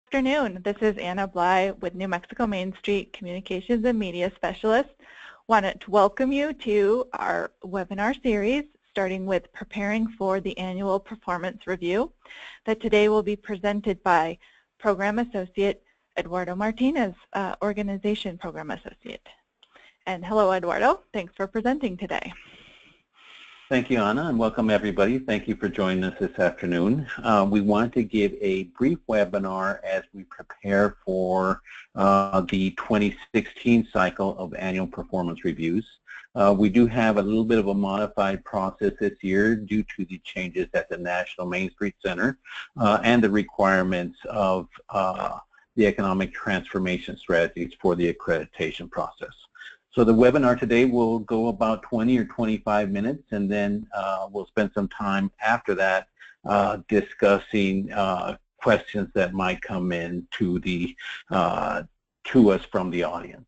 Afternoon. This is Anna Bly with New Mexico Main Street Communications and Media Specialist. Wanted to welcome you to our webinar series starting with preparing for the annual performance review that today will be presented by Program Associate Eduardo Martinez, Organization Program Associate. And hello, Eduardo. Thanks for presenting today. Thank you, Anna, and welcome everybody. Thank you for joining us this afternoon. We want to give a brief webinar as we prepare for the 2016 cycle of annual performance reviews. We do have a little bit of a modified process this year due to the changes at the National Main Street Center and the requirements of the economic transformation strategies for the accreditation process. So the webinar today will go about 20 or 25 minutes, and then we'll spend some time after that discussing questions that might come in to us from the audience.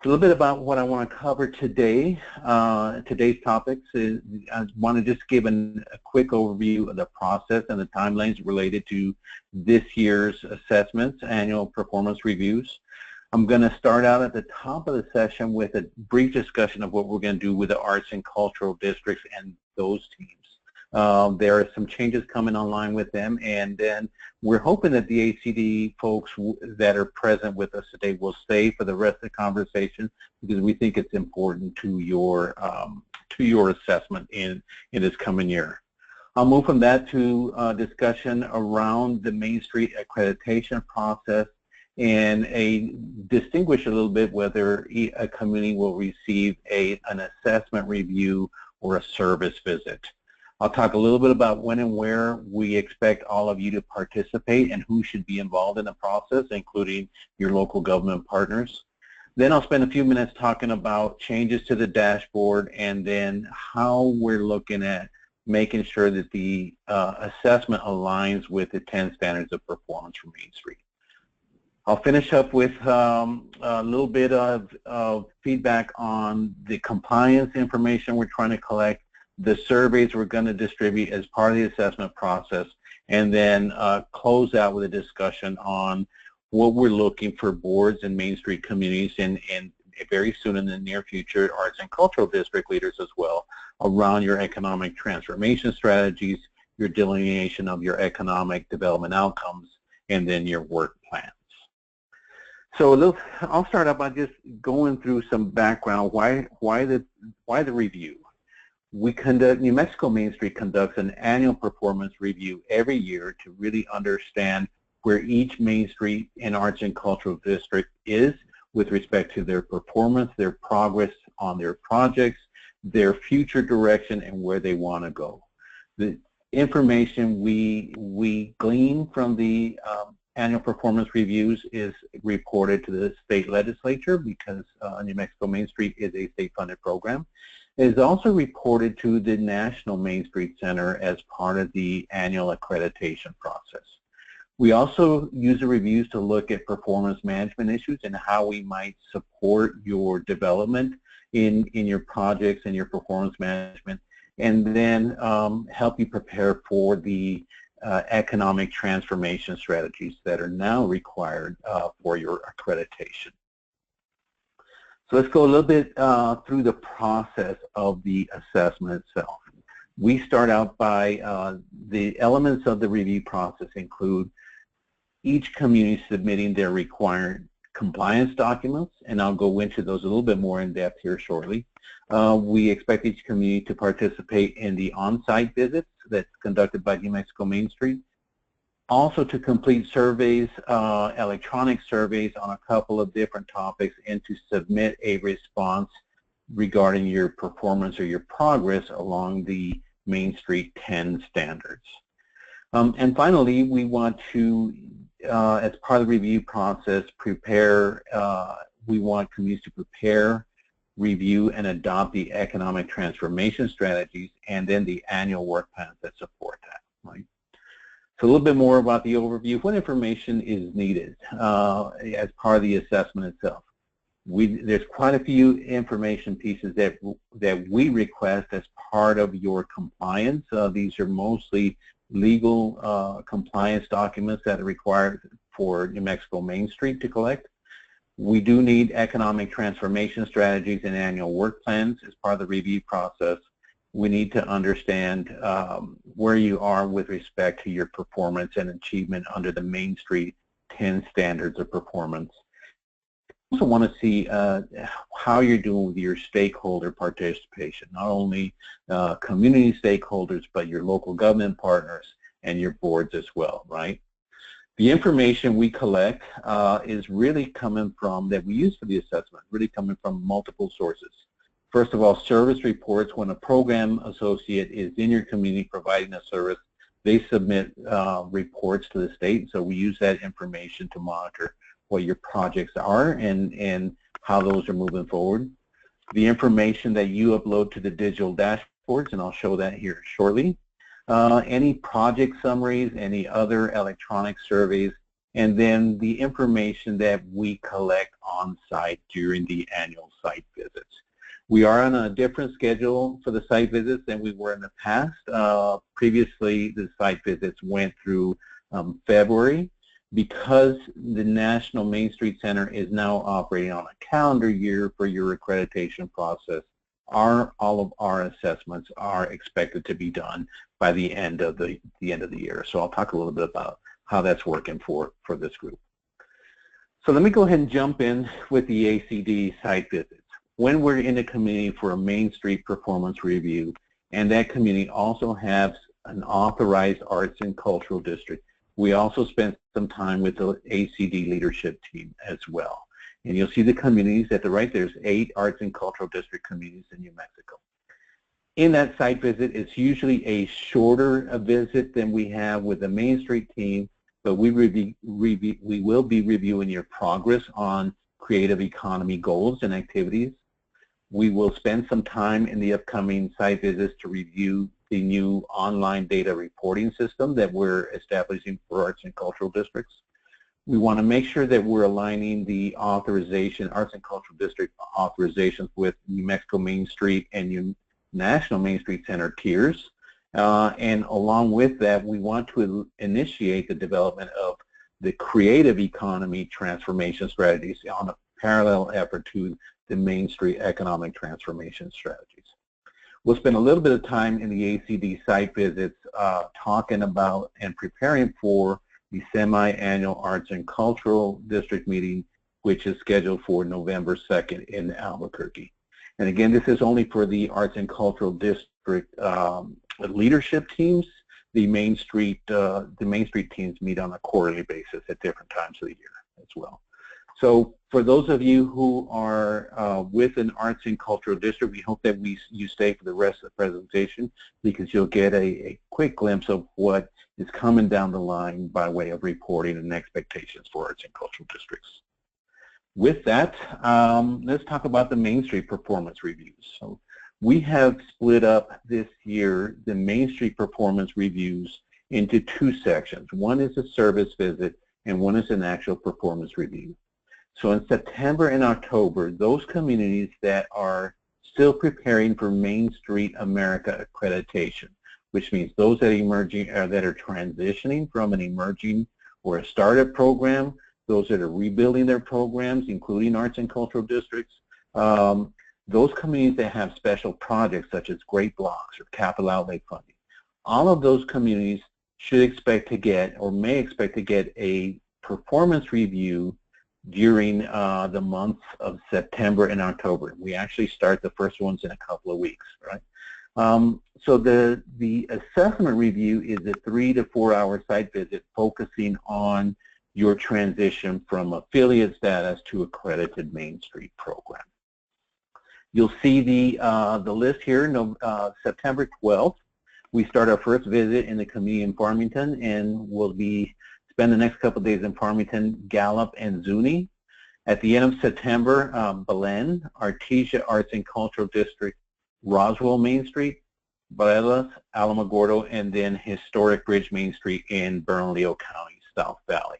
A little bit about what I want to cover today. Today's topics is I want to just give a quick overview of the process and the timelines related to this year's assessments, annual performance reviews. I'm going to start out at the top of the session with a brief discussion of what we're going to do with the arts and cultural districts and those teams. There are some changes coming online with them, and then we're hoping that the ACD folks that are present with us today will stay for the rest of the conversation because we think it's important to your assessment in this coming year. I'll move from that to discussion around the Main Street accreditation process and distinguish a little bit whether a community will receive an assessment review or a service visit. I'll talk a little bit about when and where we expect all of you to participate and who should be involved in the process, including your local government partners. Then I'll spend a few minutes talking about changes to the dashboard and then how we're looking at making sure that the assessment aligns with the 10 standards of performance for Main Street. I'll finish up with a little bit of feedback on the compliance information we're trying to collect, the surveys we're going to distribute as part of the assessment process, and then close out with a discussion on what we're looking for boards and Main Street communities and very soon in the near future, arts and cultural district leaders as well, around your economic transformation strategies, your delineation of your economic development outcomes, and then your work plans. So I'll start out by just going through some background. Why the review? New Mexico Main Street conducts an annual performance review every year to really understand where each Main Street and arts and cultural district is with respect to their performance, their progress on their projects, their future direction, and where they want to go. The information we glean from the annual performance reviews is reported to the state legislature because New Mexico Main Street is a state-funded program. It is also reported to the National Main Street Center as part of the annual accreditation process. We also use the reviews to look at performance management issues and how we might support your development in your projects and your performance management, and then help you prepare for the economic transformation strategies that are now required for your accreditation. So let's go a little bit through the process of the assessment itself. We start out by the elements of the review process include each community submitting their required compliance documents, and I'll go into those a little bit more in depth here shortly. We expect each community to participate in the on-site visits that's conducted by New Mexico Main Street. Also to complete surveys, electronic surveys on a couple of different topics, and to submit a response regarding your performance or your progress along the Main Street 10 standards. And finally, we want to, as part of the review process, we want communities to prepare, review, and adopt the economic transformation strategies and then the annual work plans that support that, right? So a little bit more about the overview. What information is needed as part of the assessment itself? There's quite a few information pieces that we request as part of your compliance. These are mostly legal compliance documents that are required for New Mexico Main Street to collect. We do need economic transformation strategies and annual work plans as part of the review process. We need to understand where you are with respect to your performance and achievement under the Main Street 10 standards of performance. We also want to see how you're doing with your stakeholder participation, not only community stakeholders, but your local government partners and your boards as well, right? The information we collect is really coming from, that we use for the assessment, really coming from multiple sources. First of all, service reports. When a program associate is in your community providing a service, they submit reports to the state, so we use that information to monitor what your projects are and how those are moving forward. The information that you upload to the digital dashboards, and I'll show that here shortly. Any project summaries, any other electronic surveys, and then the information that we collect on site during the annual site visits. We are on a different schedule for the site visits than we were in the past. Previously, the site visits went through February. Because the National Main Street Center is now operating on a calendar year for your accreditation process, all of our assessments are expected to be done by the end of the year. So I'll talk a little bit about how that's working for this group. So let me go ahead and jump in with the ACD site visits. When we're in a community for a Main Street performance review, and that community also has an authorized arts and cultural district, we also spent some time with the ACD leadership team as well. And you'll see the communities at the right. There's 8 arts and cultural district communities in New Mexico. In that site visit, it's usually a shorter visit than we have with the Main Street team, but we will be reviewing your progress on creative economy goals and activities. We will spend some time in the upcoming site visits to review the new online data reporting system that we're establishing for arts and cultural districts. We want to make sure that we're aligning the authorization, arts and cultural district authorizations with New Mexico Main Street and National Main Street Center tiers. And along with that, we want to initiate the development of the creative economy transformation strategies on a parallel effort to the Main Street economic transformation strategies. We'll spend a little bit of time in the ACD site visits talking about and preparing for the semi-annual Arts and Cultural District meeting, which is scheduled for November 2nd in Albuquerque. And again, this is only for the Arts and Cultural District leadership teams. The Main Street teams meet on a quarterly basis at different times of the year as well. So for those of you who are with an arts and cultural district, we hope that you stay for the rest of the presentation, because you'll get a quick glimpse of what is coming down the line by way of reporting and expectations for arts and cultural districts. With that, let's talk about the Main Street performance reviews. So we have split up this year the Main Street performance reviews into 2 sections. One is a service visit and one is an actual performance review. So in September and October, those communities that are still preparing for Main Street America Accreditation, which means those that are transitioning from an emerging or a startup program, those that are rebuilding their programs, including arts and cultural districts, those communities that have special projects such as Great Blocks or capital outlay funding, all of those communities should expect to get or may expect to get a performance review during the months of September and October. We actually start the first ones in a couple of weeks, right? So the assessment review is a 3 to 4 hour site visit focusing on your transition from affiliate status to accredited Main Street program. You'll see the list here. September 12th, we start our first visit in the community in Farmington, and we'll spend the next couple of days in Farmington, Gallup, and Zuni. At the end of September, Belen, Artesia Arts and Cultural District, Roswell Main Street, Barelas, Alamogordo, and then Historic Bridge Main Street in Bernalillo County, South Valley.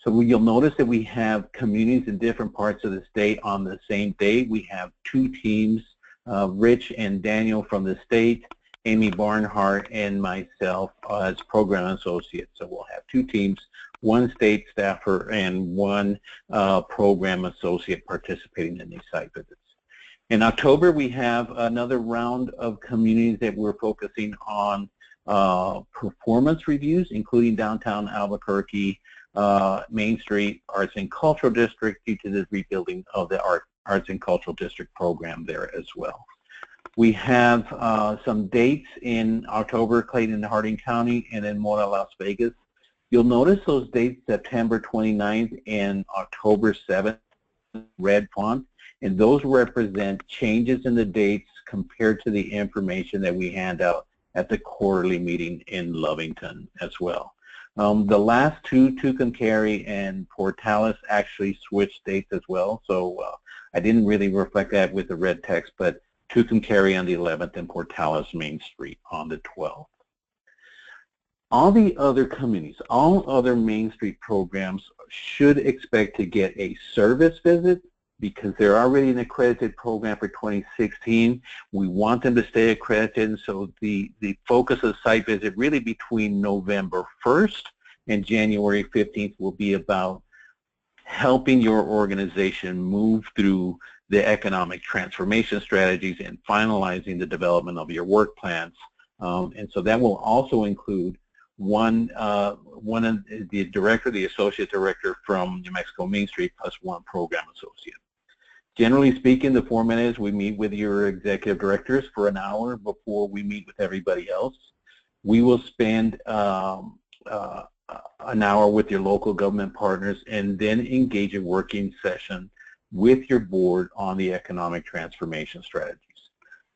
So you'll notice that we have communities in different parts of the state on the same day. We have two teams, Rich and Daniel from the state, Amy Barnhart and myself as program associates. So we'll have two teams, one state staffer and one program associate participating in these site visits. In October, we have another round of communities that we're focusing on performance reviews, including downtown Albuquerque, Main Street Arts and Cultural District, due to the rebuilding of the Arts and Cultural District program there as well. We have some dates in October, Clayton and Harding County, and then Mora, Las Vegas. You'll notice those dates, September 29th and October 7th, red font, and those represent changes in the dates compared to the information that we hand out at the quarterly meeting in Lovington as well. The last two, Tucumcari and Portales, actually switched dates as well, so I didn't really reflect that with the red text, but Tucumcari on the 11th and Portales Main Street on the 12th. All the other communities, all other Main Street programs should expect to get a service visit because they're already an accredited program for 2016. We want them to stay accredited, and so the focus of the site visit really between November 1st and January 15th will be about helping your organization move through the economic transformation strategies and finalizing the development of your work plans. And so that will also include one of the director, the associate director from New Mexico Main Street, plus one program associate. Generally speaking, the format is we meet with your executive directors for an hour before we meet with everybody else. We will spend an hour with your local government partners and then engage a working session with your board on the economic transformation strategies.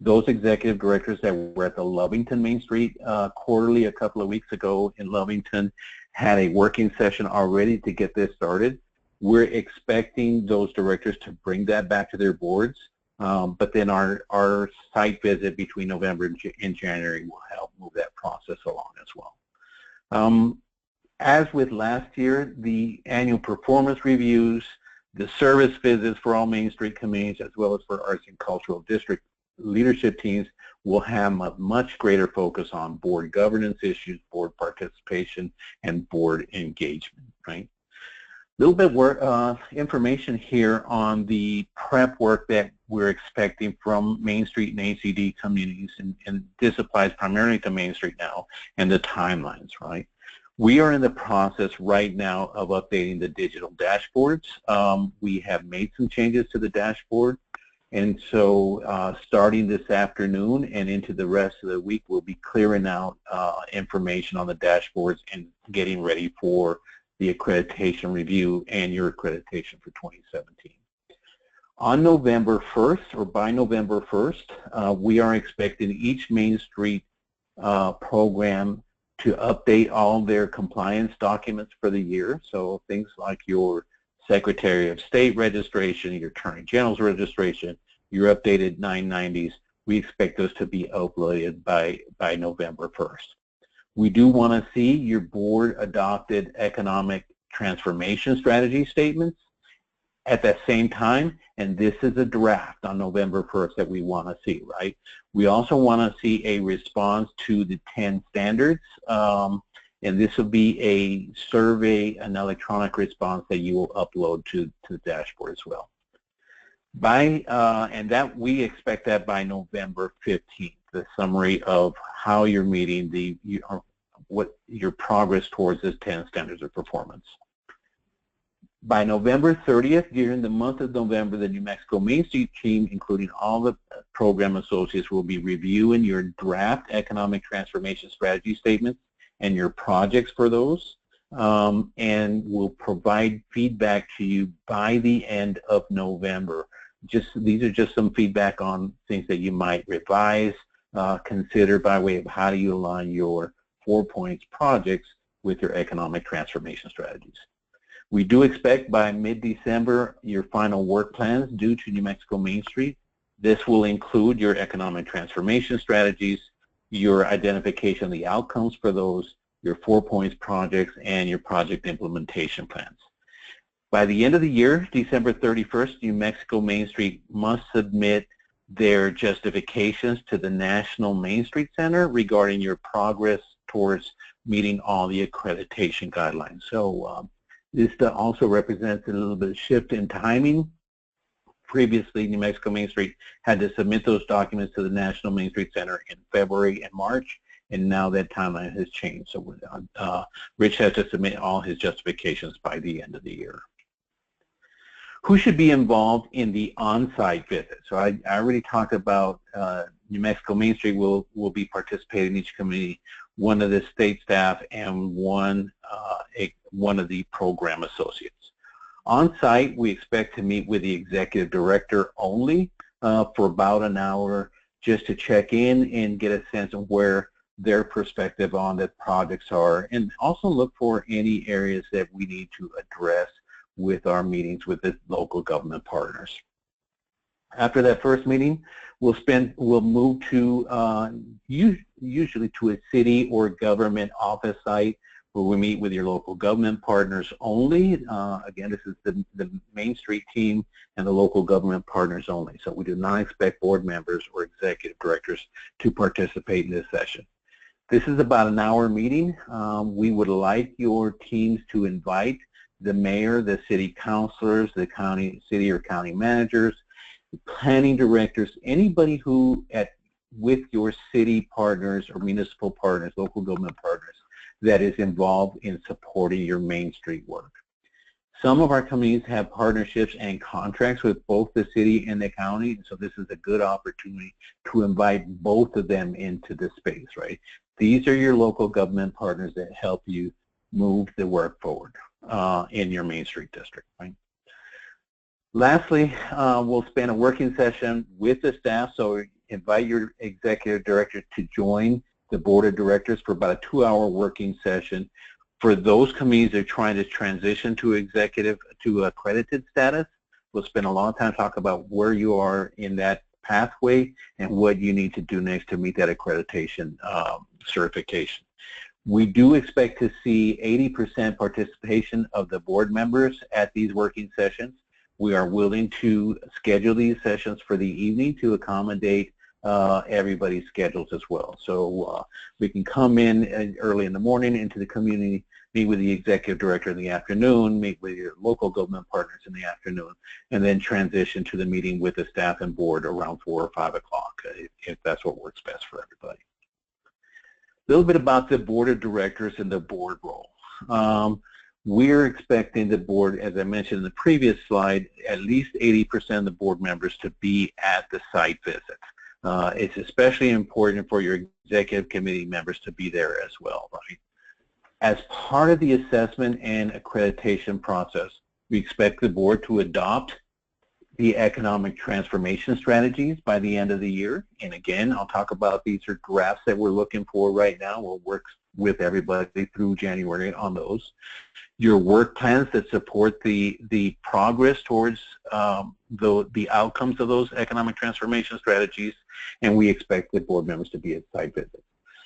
Those executive directors that were at the Lovington Main Street quarterly a couple of weeks ago in Lovington had a working session already to get this started. We're expecting those directors to bring that back to their boards, but then our site visit between November and January will help move that process along as well. As with last year, the annual performance reviews, the service visits for all Main Street communities, as well as for Arts and Cultural District leadership teams, will have a much greater focus on board governance issues, board participation, and board engagement, right? A little bit more information here on the prep work that we're expecting from Main Street and ACD communities, and this applies primarily to Main Street now, and the timelines, right? We are in the process right now of updating the digital dashboards. We have made some changes to the dashboard, and so starting this afternoon and into the rest of the week, we'll be clearing out information on the dashboards and getting ready for the accreditation review and your accreditation for 2017. On November 1st, or by November 1st, we are expecting each Main Street program to update all their compliance documents for the year. So things like your Secretary of State registration, your Attorney General's registration, your updated 990s, we expect those to be uploaded by November 1st. We do want to see your board adopted economic transformation strategy statements at that same time, and this is a draft on November 1st that we want to see, right? We also want to see a response to the 10 standards, and this will be a survey, an electronic response that you will upload to the dashboard as well. And that we expect that by November 15th, the summary of how you're meeting what your progress towards this 10 standards of performance. By November 30th, during the month of November, the New Mexico Main Street team, including all the program associates, will be reviewing your draft economic transformation strategy statements and your projects for those, and will provide feedback to you by the end of November. These are just some feedback on things that you might revise, consider by way of how do you align your 4 points projects with your economic transformation strategies. We do expect by mid-December your final work plans due to New Mexico Main Street. This will include your economic transformation strategies, your identification of the outcomes for those, your 4 points projects, and your project implementation plans. By the end of the year, December 31st, New Mexico Main Street must submit their justifications to the National Main Street Center regarding your progress towards meeting all the accreditation guidelines. So this also represents a little bit of shift in timing. Previously, New Mexico Main Street had to submit those documents to the National Main Street Center in February and March, and now that timeline has changed. So Rich has to submit all his justifications by the end of the year. Who should be involved in the on-site visit? So I already talked about New Mexico Main Street will be participating in each committee, one of the state staff and one of the program associates. On-site, we expect to meet with the executive director only for about an hour just to check in and get a sense of where their perspective on the projects are, and also look for any areas that we need to address with our meetings with the local government partners. After that first meeting, we'll move to usually to a city or government office site where we meet with your local government partners only. Again, this is the Main Street team and the local government partners only. So we do not expect board members or executive directors to participate in this session. This is about an hour meeting. We would like your teams to invite the mayor, the city councilors, the city or county managers, the planning directors, anybody who with your city partners or municipal partners, local government partners, that is involved in supporting your Main Street work. Some of our communities have partnerships and contracts with both the city and the county, so this is a good opportunity to invite both of them into the space, right? These are your local government partners that help you move the work forward in your Main Street district, right? Lastly, we'll spend a working session with the staff, so invite your executive director to join the board of directors for about a 2-hour working session. For those committees that are trying to transition to accredited status, we'll spend a lot of time talking about where you are in that pathway and what you need to do next to meet that accreditation certification. We do expect to see 80% participation of the board members at these working sessions. We are willing to schedule these sessions for the evening to accommodate everybody's schedules as well. So we can come in early in the morning into the community, meet with the executive director in the afternoon, meet with your local government partners in the afternoon, and then transition to the meeting with the staff and board around 4 or 5 o'clock, if that's what works best for everybody. A little bit about the board of directors and the board role. We're expecting the board, as I mentioned in the previous slide, at least 80% of the board members to be at the site visit. It's especially important for your executive committee members to be there as well, right? As part of the assessment and accreditation process, we expect the board to adopt the economic transformation strategies by the end of the year. And again, I'll talk about these are drafts that we're looking for right now. We'll work with everybody through January on those. Your work plans that support the progress towards the outcomes of those economic transformation strategies, and we expect the board members to be at site visits.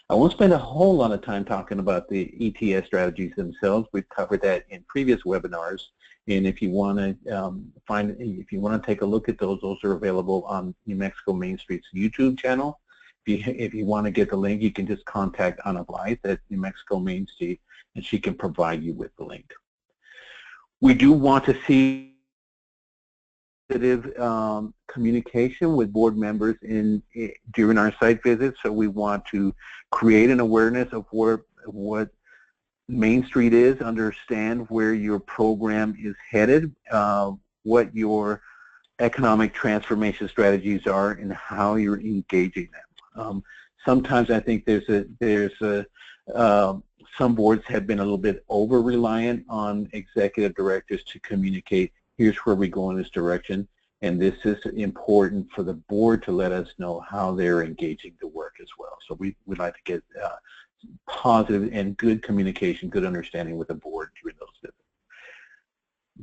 I won't spend a whole lot of time talking about the ETS strategies themselves. We've covered that in previous webinars, and if you want to take a look at those are available on New Mexico Main Street's YouTube channel. If you want to get the link, you can just contact Anna Blythe at New Mexico Main Street, and she can provide you with the link. We do want to see communication with board members during our site visits, so we want to create an awareness of what Main Street is, understand where your program is headed, what your economic transformation strategies are, and how you're engaging them. Sometimes I think some boards have been a little bit over-reliant on executive directors to communicate, here's where we go in this direction, and this is important for the board to let us know how they're engaging the work as well. So we'd like to get positive and good communication, good understanding with the board during those visits.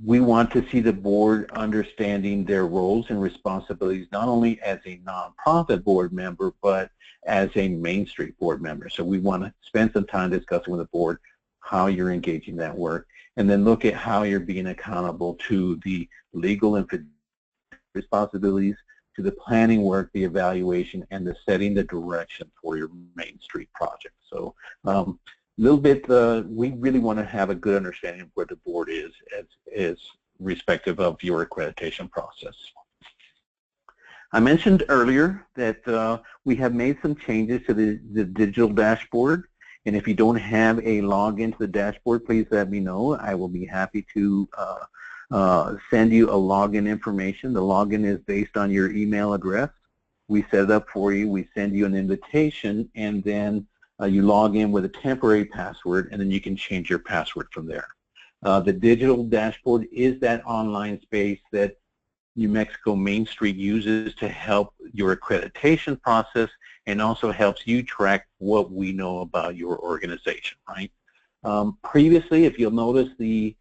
We want to see the board understanding their roles and responsibilities, not only as a nonprofit board member, but as a Main Street board member. So we want to spend some time discussing with the board how you're engaging that work, and then look at how you're being accountable to the legal and responsibilities, to the planning work, the evaluation, and the setting the direction for your Main Street project. So a little bit, we really want to have a good understanding of where the board is respective of your accreditation process. I mentioned earlier that we have made some changes to the digital dashboard, and if you don't have a login to the dashboard, please let me know. I will be happy to send you a login information. The login is based on your email address. We set it up for you. We send you an invitation, and then you log in with a temporary password, and then you can change your password from there. The digital dashboard is that online space that New Mexico Main Street uses to help your accreditation process, and also helps you track what we know about your organization, right? Previously, if you'll notice the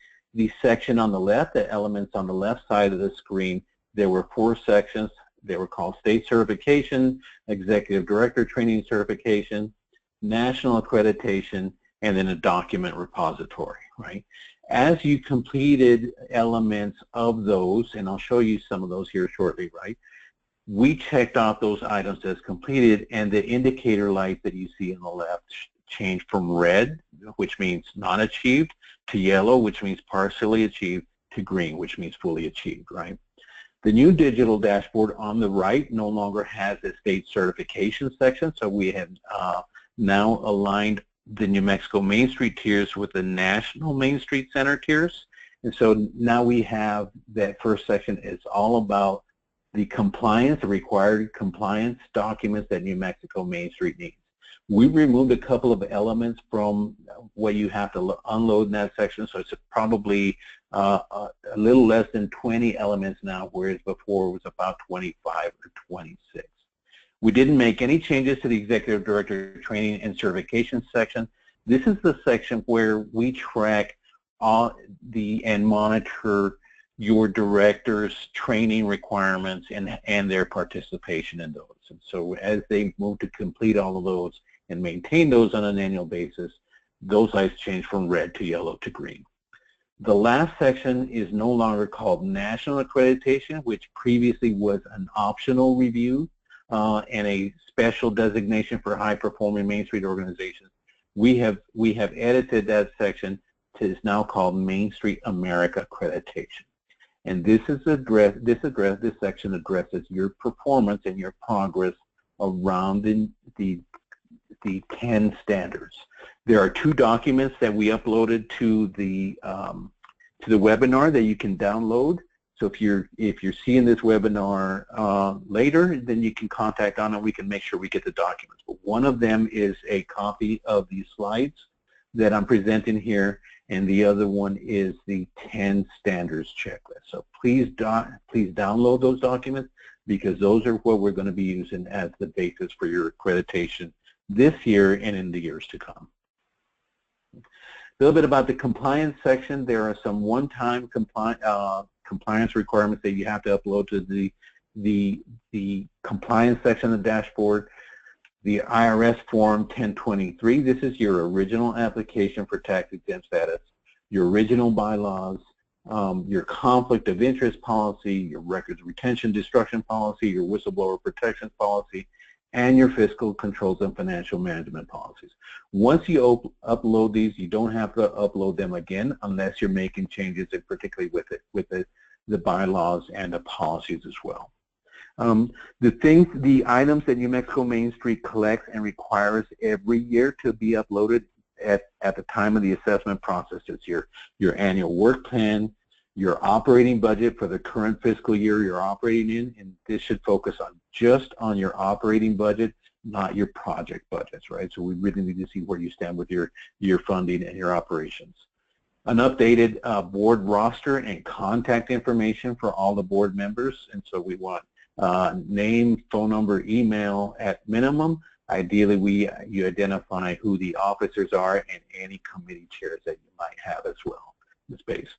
section on the left, the elements on the left side of the screen, there were 4 sections. They were called State Certification, Executive Director Training Certification, National Accreditation, and then a document repository, right? As you completed elements of those, and I'll show you some of those here shortly, right? We checked off those items as completed, and the indicator light that you see on the left changed from red, which means not achieved, to yellow, which means partially achieved, to green, which means fully achieved, right? The new digital dashboard on the right no longer has a state certification section, so we have now aligned the New Mexico Main Street tiers with the National Main Street Center tiers. And so now we have that first section is all about the compliance, the required compliance documents that New Mexico Main Street needs. We removed a couple of elements from what you have to unload in that section, so it's probably a little less than 20 elements now, whereas before it was about 25 or 26. We didn't make any changes to the Executive Director Training and Certification section. This is the section where we track and monitor your directors' training requirements and their participation in those. And so as they move to complete all of those and maintain those on an annual basis, those lights change from red to yellow to green. The last section is no longer called National Accreditation, which previously was an optional review and a special designation for high-performing Main Street organizations. We have edited that section to is now called Main Street America Accreditation. And this section addresses your performance and your progress around the 10 standards. There are 2 documents that we uploaded to the webinar that you can download. So if you're seeing this webinar later, then you can contact on it. We can make sure we get the documents. But one of them is a copy of these slides that I'm presenting here, and the other one is the 10 standards checklist. So please download those documents, because those are what we're going to be using as the basis for your accreditation this year and in the years to come. A little bit about the compliance section. There are some one-time compliance requirements that you have to upload to the compliance section of the dashboard. The IRS Form 1023, this is your original application for tax-exempt status, your original bylaws, your conflict of interest policy, your records retention destruction policy, your whistleblower protection policy, and your fiscal controls and financial management policies. Once you upload these, you don't have to upload them again unless you're making changes, particularly with the bylaws and the policies as well. The items that New Mexico Main Street collects and requires every year to be uploaded at the time of the assessment process is your annual work plan, your operating budget for the current fiscal year you're operating in, and this should focus on just on your operating budget, not your project budgets, right? So we really need to see where you stand with your funding and your operations. An updated board roster and contact information for all the board members, and so we want name, phone number, email at minimum. Ideally, you identify who the officers are and any committee chairs that you might have as well in the space.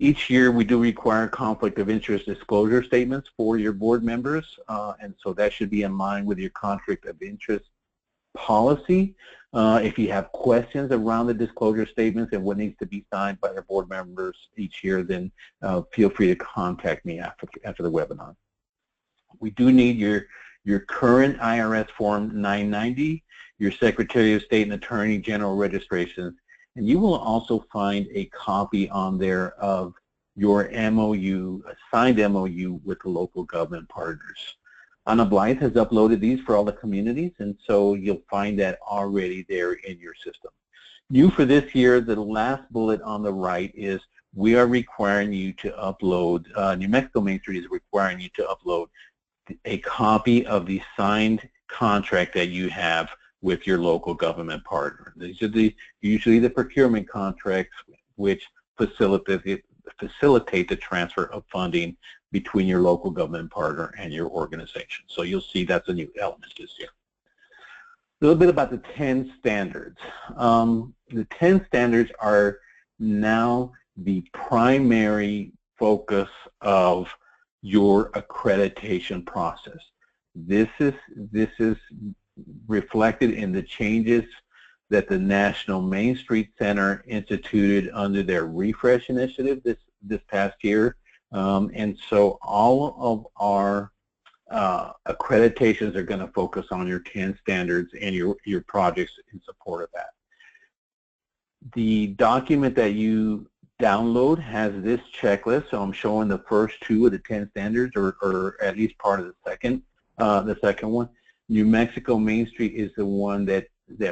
Each year, we do require conflict of interest disclosure statements for your board members, and so that should be in line with your conflict of interest policy. If you have questions around the disclosure statements and what needs to be signed by the board members each year, then feel free to contact me after the webinar. We do need your current IRS Form 990, your Secretary of State and Attorney General registrations, and you will also find a copy on there of your MOU, a signed MOU with the local government partners. Anna Blythe has uploaded these for all the communities, and so you'll find that already there in your system. New for this year, the last bullet on the right is we are requiring you to upload, New Mexico Main Street is requiring you to upload a copy of the signed contract that you have with your local government partner. These are usually the procurement contracts which facilitate the transfer of funding between your local government partner and your organization. So you'll see that's a new element this year. A little bit about the 10 standards. The 10 standards are now the primary focus of your accreditation process. This is reflected in the changes that the National Main Street Center instituted under their refresh initiative this past year. And so all of our accreditations are going to focus on your 10 standards and your projects in support of that. The document that you download has this checklist, so I'm showing the first 2 of the 10 standards, or at least part of the second one. New Mexico Main Street is the one that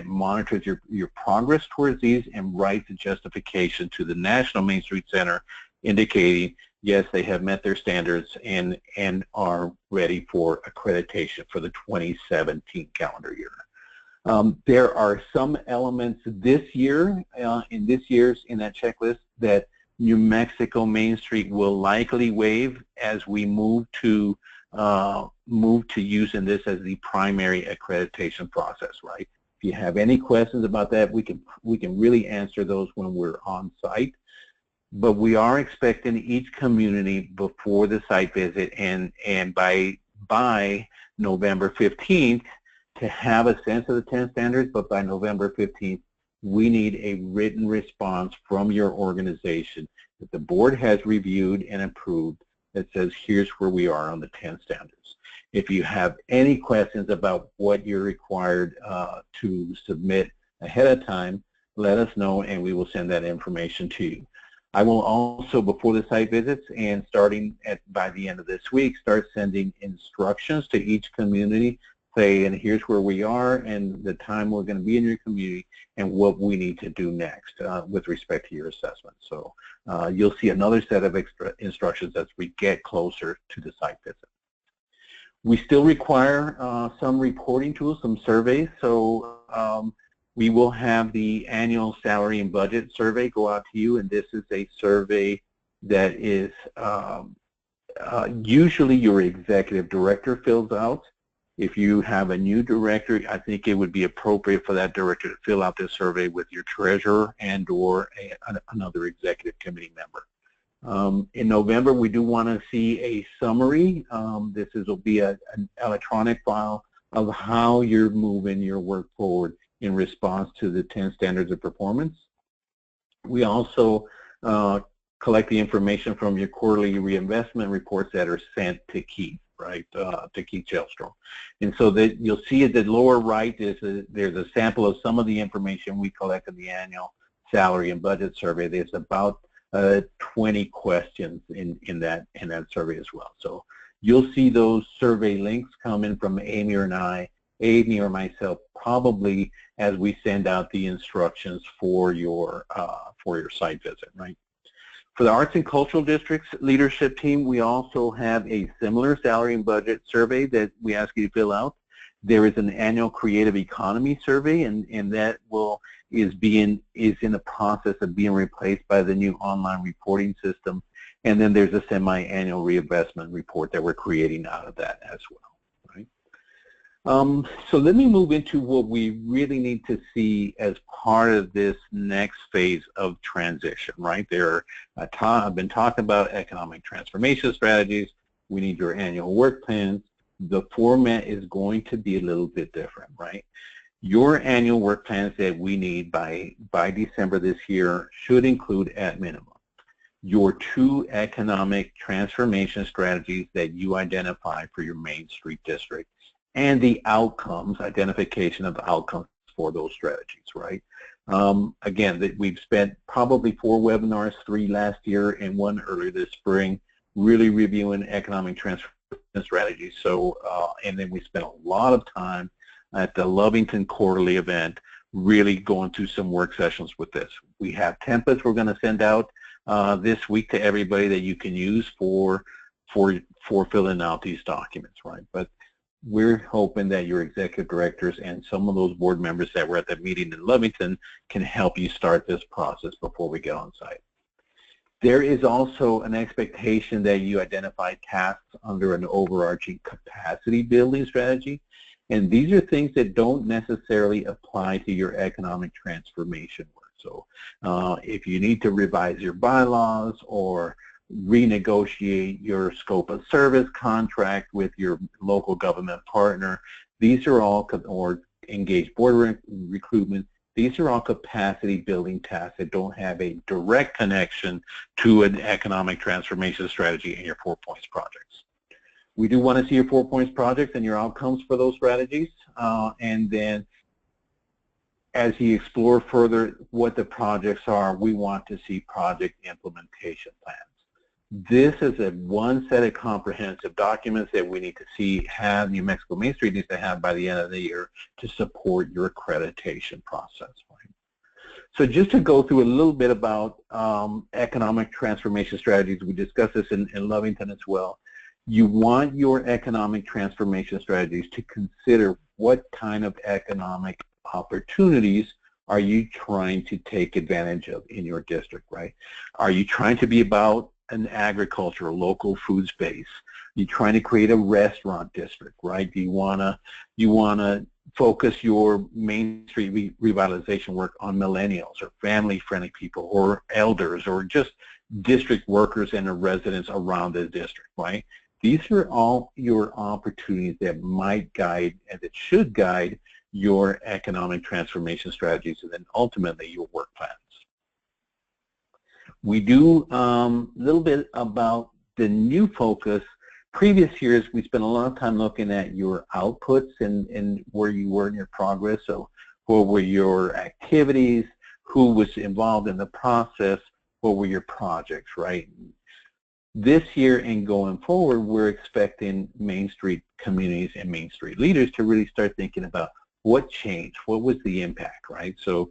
monitors your progress towards these and writes a justification to the National Main Street Center indicating, yes, they have met their standards and are ready for accreditation for the 2017 calendar year. There are some elements this year, in that checklist, that New Mexico Main Street will likely waive as we move to using this as the primary accreditation process, right? If you have any questions about that, we can really answer those when we're on site. But we are expecting each community before the site visit and by November 15th to have a sense of the 10 standards, but by November 15th, we need a written response from your organization that the board has reviewed and approved that says, here's where we are on the 10 standards. If you have any questions about what you're required to submit ahead of time, let us know and we will send that information to you. I will also, before the site visits and starting by the end of this week, start sending instructions to each community saying, here's where we are and the time we're going to be in your community and what we need to do next with respect to your assessment. So you'll see another set of extra instructions as we get closer to the site visit. We still require some reporting tools, some surveys. So we will have the annual salary and budget survey go out to you, and this is a survey that is usually your executive director fills out. If you have a new director, I think it would be appropriate for that director to fill out this survey with your treasurer and or another executive committee member. In November, we do want to see a summary. This will be an electronic file of how you're moving your work forward in response to the 10 standards of performance. We also collect the information from your quarterly reinvestment reports that are sent to Keith, right, to Keith Shellstrom. And so that you'll see at the lower right there's a sample of some of the information we collect in the annual salary and budget survey. There's about 20 questions in that survey as well. So you'll see those survey links coming from Amy or myself, probably as we send out the instructions for your site visit, right? For the Arts and Cultural Districts leadership team, we also have a similar salary and budget survey that we ask you to fill out. There is an annual creative economy survey, and that is in the process of being replaced by the new online reporting system. And then there's a semi-annual reinvestment report that we're creating out of that as well. So let me move into what we really need to see as part of this next phase of transition, right? I've been talking about economic transformation strategies. We need your annual work plans. The format is going to be a little bit different, right? Your annual work plans that we need by December this year should include, at minimum, your 2 economic transformation strategies that you identify for your Main Street district and the outcomes, identification of the outcomes for those strategies, right? Again, we've spent probably 4 webinars, 3 last year and 1 earlier this spring, really reviewing economic transformation strategies. So, and then we spent a lot of time at the Lovington quarterly event really going through some work sessions with this. We have templates we're going to send out this week to everybody that you can use for filling out these documents, right? But we're hoping that your executive directors and some of those board members that were at that meeting in Lovington can help you start this process before we get on site. There is also an expectation that you identify tasks under an overarching capacity building strategy. And these are things that don't necessarily apply to your economic transformation work. So if you need to revise your bylaws or renegotiate your scope of service contract with your local government partner, these are all, or engage board recruitment, these are all capacity building tasks that don't have a direct connection to an economic transformation strategy in your 4 points projects. We do want to see your 4 points projects and your outcomes for those strategies, and then as you explore further what the projects are, we want to see project implementation plans. This is a one set of comprehensive documents that we need to see have New Mexico Main Street needs to have by the end of the year to support your accreditation process. Right? So just to go through a little bit about economic transformation strategies, we discussed this in Lovington as well. You want your economic transformation strategies to consider what kind of economic opportunities are you trying to take advantage of in your district, right? Are you trying to be about an agricultural, local food space? You're trying to create a restaurant district, right? Do you wanna focus your Main Street revitalization work on millennials or family-friendly people or elders or just district workers and the residents around the district, right? These are all your opportunities that might guide and that should guide your economic transformation strategies and then ultimately your work plans. We do a little bit about the new focus. Previous years, we spent a lot of time looking at your outputs and where you were in your progress. So what were your activities, who was involved in the process, what were your projects, right? This year and going forward, we're expecting Main Street communities and Main Street leaders to really start thinking about what changed, what was the impact, right? So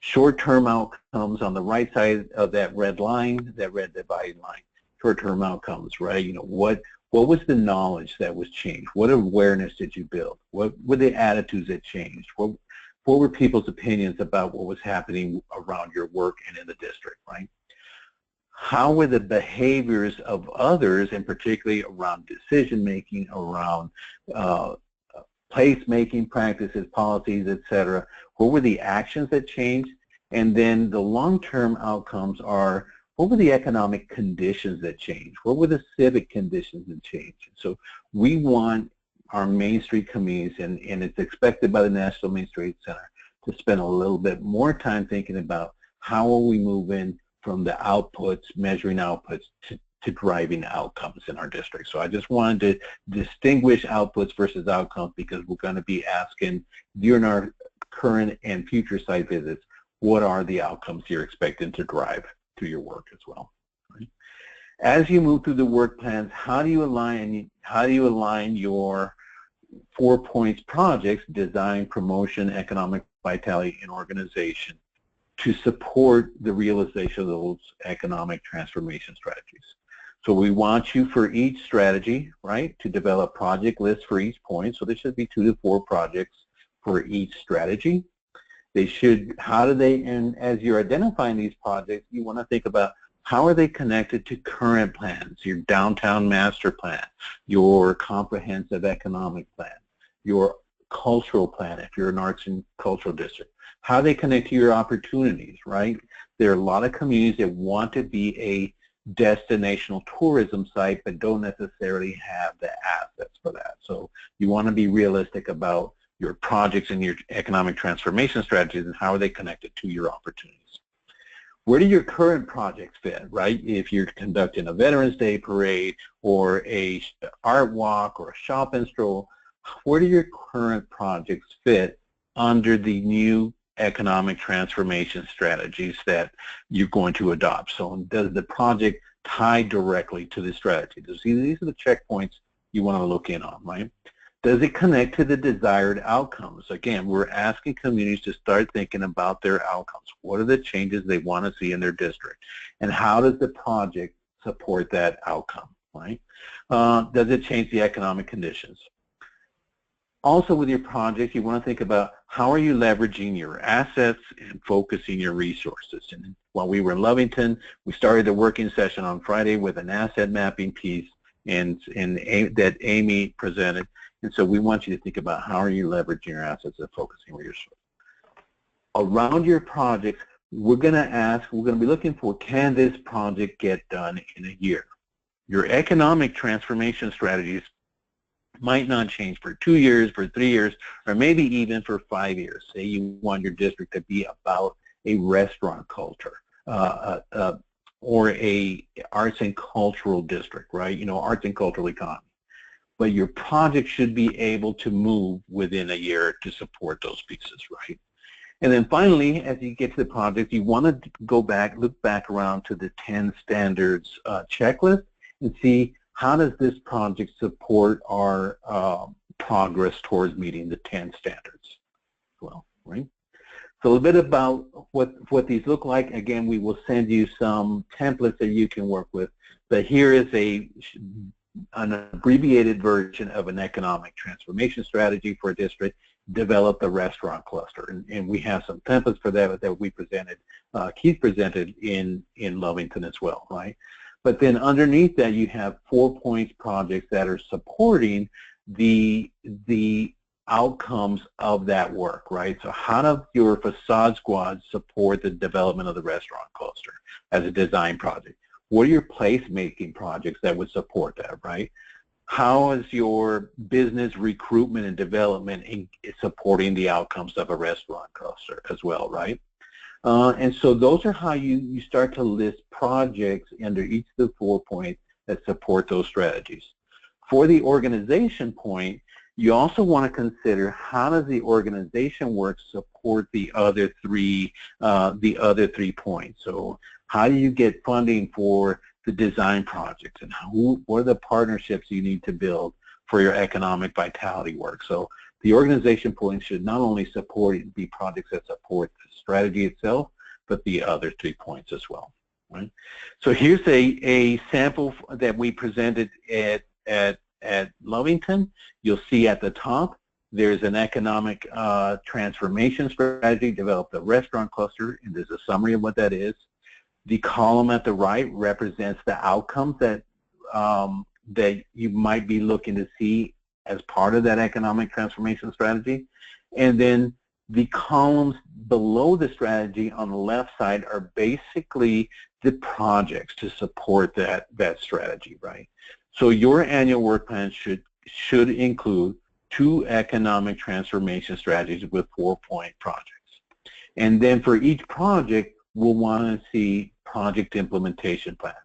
short-term outcomes on the right side of that red line, that red dividing line, short-term outcomes, right? You know, what was the knowledge that was changed? What awareness did you build? What were the attitudes that changed? What were people's opinions about what was happening around your work and in the district, right? How were the behaviors of others, and particularly around decision-making, around place-making practices, policies, etc.? What were the actions that changed? And then the long-term outcomes are, what were the economic conditions that changed? What were the civic conditions that changed? So we want our Main Street communities, and it's expected by the National Main Street Center, to spend a little bit more time thinking about how are we moving from the outputs, measuring outputs, to driving outcomes in our district. So I just wanted to distinguish outputs versus outcomes because we're going to be asking during our current and future site visits, what are the outcomes you're expecting to drive through your work as well. Right? As you move through the work plans, how do you align your 4 points projects, design, promotion, economic vitality, and organization, to support the realization of those economic transformation strategies? So we want you for each strategy, right, to develop project lists for each point. So there should be 2 to 4 projects for each strategy. They should, and as you're identifying these projects, you want to think about how are they connected to current plans, your downtown master plan, your comprehensive economic plan, your cultural plan if you're an arts and cultural district. How they connect to your opportunities, right? There are a lot of communities that want to be a destinational tourism site but don't necessarily have the assets for that. So you want to be realistic about your projects and your economic transformation strategies, and how are they connected to your opportunities. Where do your current projects fit, right? If you're conducting a Veterans Day parade or a art walk or a shop and stroll, where do your current projects fit under the new economic transformation strategies that you're going to adopt? So does the project tie directly to the strategy? These are the checkpoints you want to look in on, right? Does it connect to the desired outcomes? Again, we're asking communities to start thinking about their outcomes. What are the changes they want to see in their district? And how does the project support that outcome, right? Does it change the economic conditions? Also with your project, you want to think about how are you leveraging your assets and focusing your resources. And while we were in Lovington, we started the working session on Friday with an asset mapping piece and that Amy presented. And so we want you to think about how are you leveraging your assets and focusing your resources. Around your projects, we're going to be looking for, can this project get done in a year? Your economic transformation strategies might not change for 2 years, for 3 years, or maybe even for 5 years. Say you want your district to be about a restaurant culture or a arts and cultural district, right? You know, arts and cultural economy. But your project should be able to move within a year to support those pieces, right? And then finally, as you get to the project, you want to go back, look back around to the 10 standards checklist and see how does this project support our progress towards meeting the 10 standards as well, right? So a little bit about what these look like. Again, we will send you some templates that you can work with, but here is an abbreviated version of an economic transformation strategy for a district. Develop the restaurant cluster, and we have some templates for that we presented, Keith presented in Lovington as well, right? But then underneath that you have 4 points projects that are supporting the outcomes of that work, right? So how does your facade squad support the development of the restaurant cluster as a design project? What are your placemaking projects that would support that, right? How is your business recruitment and development in supporting the outcomes of a restaurant cluster as well, right? And so those are how you start to list projects under each of the 4 points that support those strategies. For the organization point, you also want to consider how does the organization work support the other three points. So how do you get funding for the design projects, and what are the partnerships you need to build for your economic vitality work? So the organization point should not only be projects that support the strategy itself, but the other 3 points as well, right? So here's a sample that we presented at Lovington. You'll see at the top there's an economic transformation strategy, develop the restaurant cluster, and there's a summary of what that is. The column at the right represents the outcomes that you might be looking to see as part of that economic transformation strategy. And then the columns below the strategy on the left side are basically the projects to support that strategy, right? So your annual work plan should include 2 economic transformation strategies with 4-point projects. And then for each project, we'll want to see project implementation plans.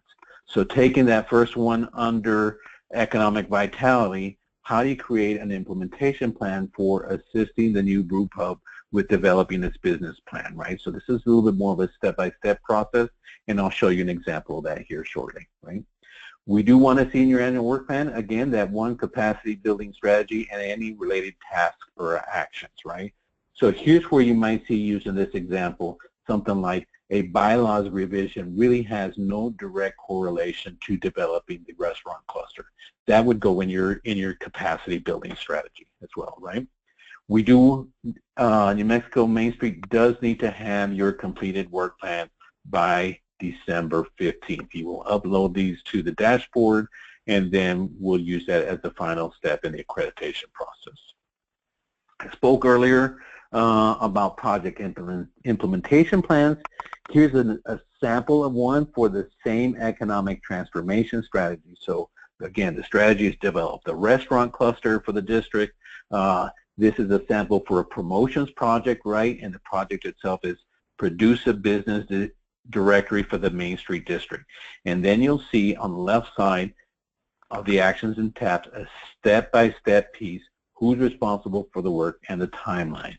So taking that first one under economic vitality, how do you create an implementation plan for assisting the new brew pub with developing its business plan, right? So this is a little bit more of a step-by-step process, and I'll show you an example of that here shortly, right? We do want to see in your annual work plan, again, that 1 capacity building strategy and any related tasks or actions, right? So here's where you might see using this example, something like a bylaws revision really has no direct correlation to developing the restaurant cluster. That would go in your capacity building strategy as well, right? We do, New Mexico Main Street does need to have your completed work plan by December 15th. You will upload these to the dashboard, and then we'll use that as the final step in the accreditation process. I spoke earlier about project implementation plans. Here's a sample of one for the same economic transformation strategy. So again, the strategy is develop the restaurant cluster for the district, This is a sample for a promotions project, right? And the project itself is produce a business directory for the Main Street District. And then you'll see on the left side of the actions and tabs a step-by-step piece, who's responsible for the work and the timeline.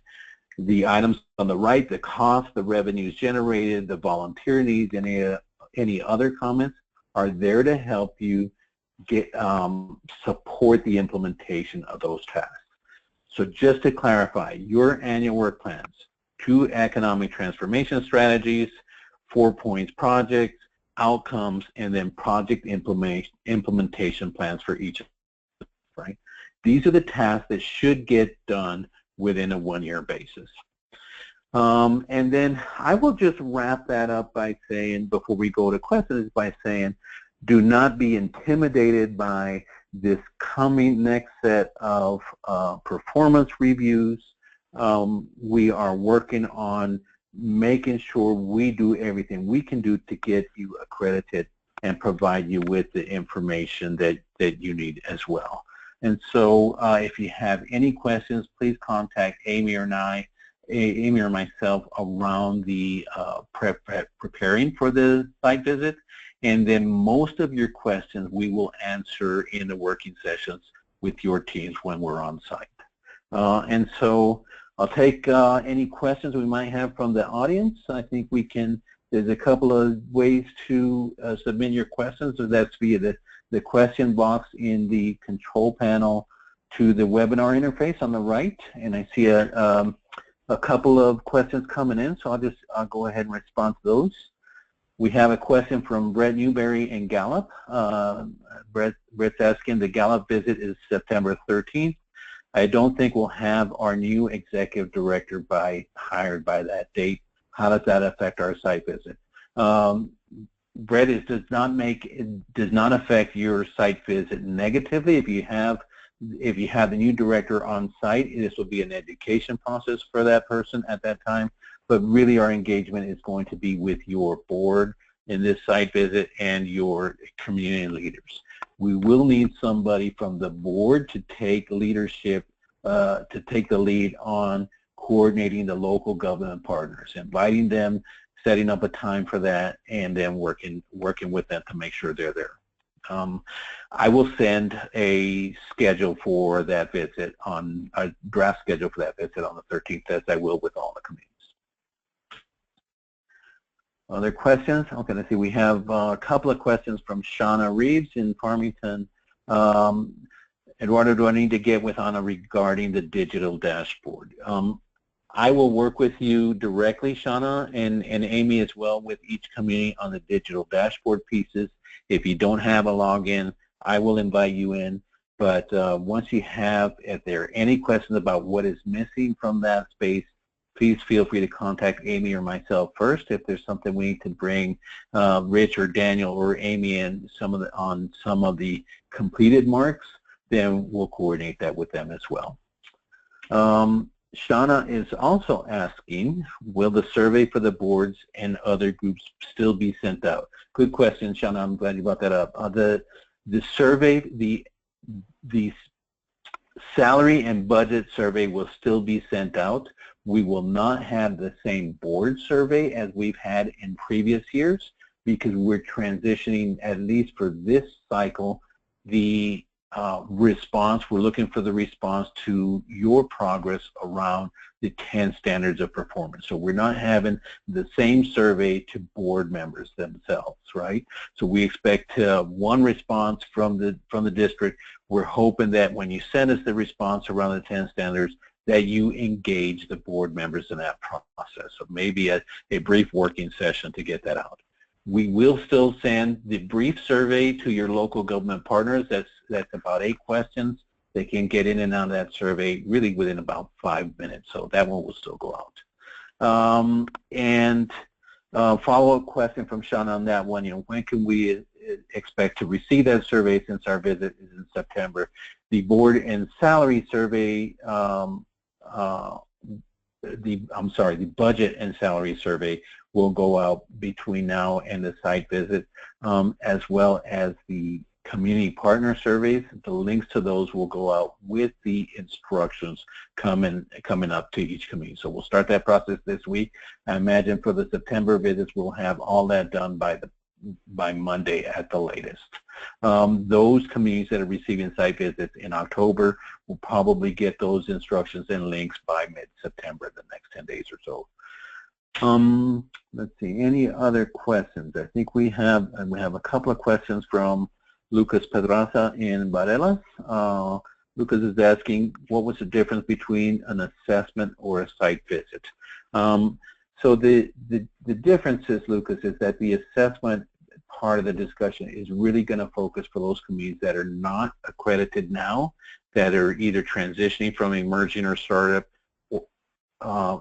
The items on the right, the cost, the revenues generated, the volunteer needs, any other comments are there to help you get support the implementation of those tasks. So just to clarify, your annual work plans, 2 economic transformation strategies, 4 points projects, outcomes, and then project implementation plans for each, right? These are the tasks that should get done within a 1-year basis. And then I will just wrap that up by saying, before we go to questions, by saying, do not be intimidated by this coming next set of performance reviews. We are working on making sure we do everything we can do to get you accredited and provide you with the information that you need as well. And so if you have any questions, please contact Amy or myself around the preparing for the site visit. And then most of your questions we will answer in the working sessions with your teams when we're on site. And so I'll take any questions we might have from the audience. I think we can, there's a couple of ways to submit your questions. So that's via the question box in the control panel to the webinar interface on the right. And I see a couple of questions coming in, so I'll go ahead and respond to those. We have a question from Brett Newberry in Gallup. Brett's asking, the Gallup visit is September 13th. I don't think we'll have our new executive director hired by that date. How does that affect our site visit? Brett, it does not affect your site visit negatively. If you have the new director on site, this will be an education process for that person at that time. But really our engagement is going to be with your board in this site visit and your community leaders. We will need somebody from the board to take leadership, to take the lead on coordinating the local government partners, inviting them, setting up a time for that, and then working with them to make sure they're there. I will send a schedule for that visit, a draft schedule for that visit on the 13th, as I will with all the committees. Other questions? Okay, let's see. We have a couple of questions from Shauna Reeves in Farmington. Eduardo, do I need to get with Anna regarding the digital dashboard? I will work with you directly, Shauna, and Amy as well, with each community on the digital dashboard pieces. If you don't have a login, I will invite you in. But once you have, if there are any questions about what is missing from that space, please feel free to contact Amy or myself first. If there's something we need to bring Rich or Daniel or Amy in on some of the completed marks, then we'll coordinate that with them as well. Shauna is also asking, will the survey for the boards and other groups still be sent out? Good question, Shauna. I'm glad you brought that up. The survey, the salary and budget survey will still be sent out. We will not have the same board survey as we've had in previous years because we're transitioning, at least for this cycle, the response. We're looking for the response to your progress around the 10 standards of performance. So we're not having the same survey to board members themselves, right? So we expect one response from the district. We're hoping that when you send us the response around the 10 standards, that you engage the board members in that process. So maybe a brief working session to get that out. We will still send the brief survey to your local government partners. That's about 8 questions. They can get in and out of that survey really within about 5 minutes. So that one will still go out. Follow-up question from Sean on that one. When can we expect to receive that survey since our visit is in September? The board and salary survey, the budget and salary survey will go out between now and the site visit, as well as the community partner surveys. The links to those will go out with the instructions coming up to each community. So we'll start that process this week. I imagine for the September visits, we'll have all that done by Monday at the latest. Those communities that are receiving site visits in October will probably get those instructions and links by mid-September, the next 10 days or so. Let's see, any other questions? I think we have a couple of questions from Lucas Pedraza in Barelas. Lucas is asking, what was the difference between an assessment or a site visit? So the difference is, Lucas, is that the assessment part of the discussion is really going to focus for those communities that are not accredited now, that are either transitioning from emerging or startup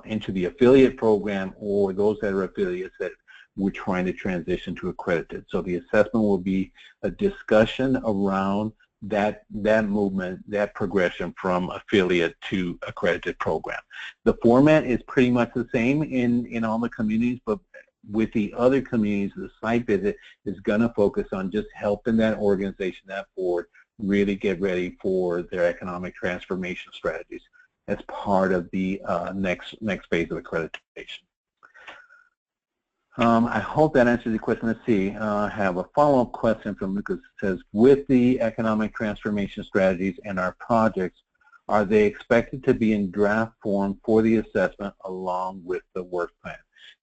into the affiliate program, or those that are affiliates that we're trying to transition to accredited. So the assessment will be a discussion around that movement, that progression from affiliate to accredited program. The format is pretty much the same in all the communities, but with the other communities, the site visit is going to focus on just helping that organization, that board, really get ready for their economic transformation strategies as part of the next phase of accreditation. I hope that answers the question. Let's see. I have a follow-up question from Lucas. It says, with the economic transformation strategies and our projects, are they expected to be in draft form for the assessment along with the work plan?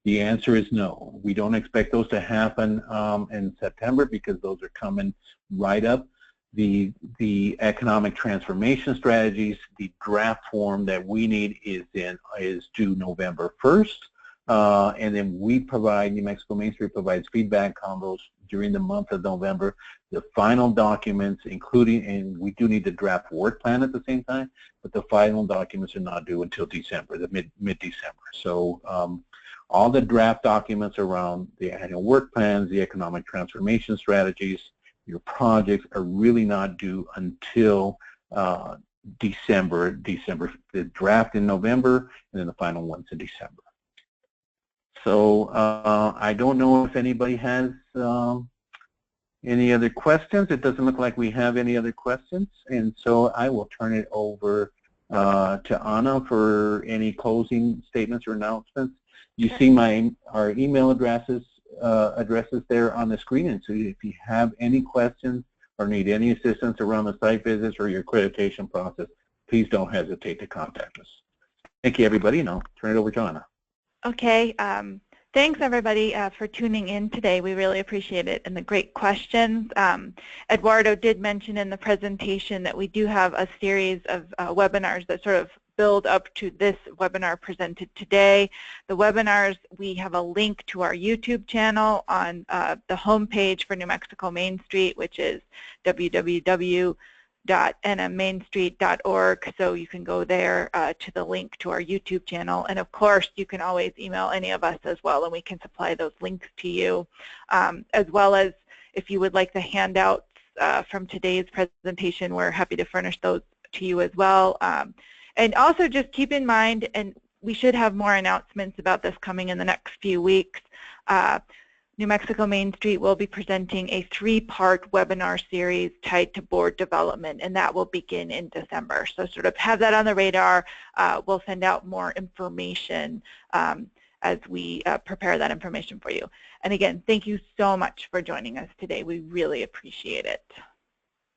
The answer is no. We don't expect those to happen in September because those are coming right up. The economic transformation strategies, the draft form that we need is due November 1st. And then we provide, New Mexico Main Street provides feedback on those during the month of November. The final documents, including, and we do need the draft work plan at the same time, but the final documents are not due until December, the mid-December. So all the draft documents around the annual work plans, the economic transformation strategies, your projects are really not due until December. The draft in November, and then the final ones in December. So I don't know if anybody has any other questions. It doesn't look like we have any other questions, and so I will turn it over to Anna for any closing statements or announcements. You see our email addresses there on the screen, and so if you have any questions or need any assistance around the site visits or your accreditation process, please don't hesitate to contact us. Thank you, everybody, and I'll turn it over to Anna. Okay. Thanks, everybody, for tuning in today. We really appreciate it and the great questions. Eduardo did mention in the presentation that we do have a series of webinars that sort of build up to this webinar presented today. The webinars, we have a link to our YouTube channel on the homepage for New Mexico Main Street, which is www.nmmainstreet.org. So you can go there to the link to our YouTube channel. And of course, you can always email any of us as well, and we can supply those links to you. As well as if you would like the handouts from today's presentation, we're happy to furnish those to you as well. And also just keep in mind, and we should have more announcements about this coming in the next few weeks, New Mexico Main Street will be presenting a 3-part webinar series tied to board development, and that will begin in December. So sort of have that on the radar. We'll send out more information as we prepare that information for you. And again, thank you so much for joining us today. We really appreciate it.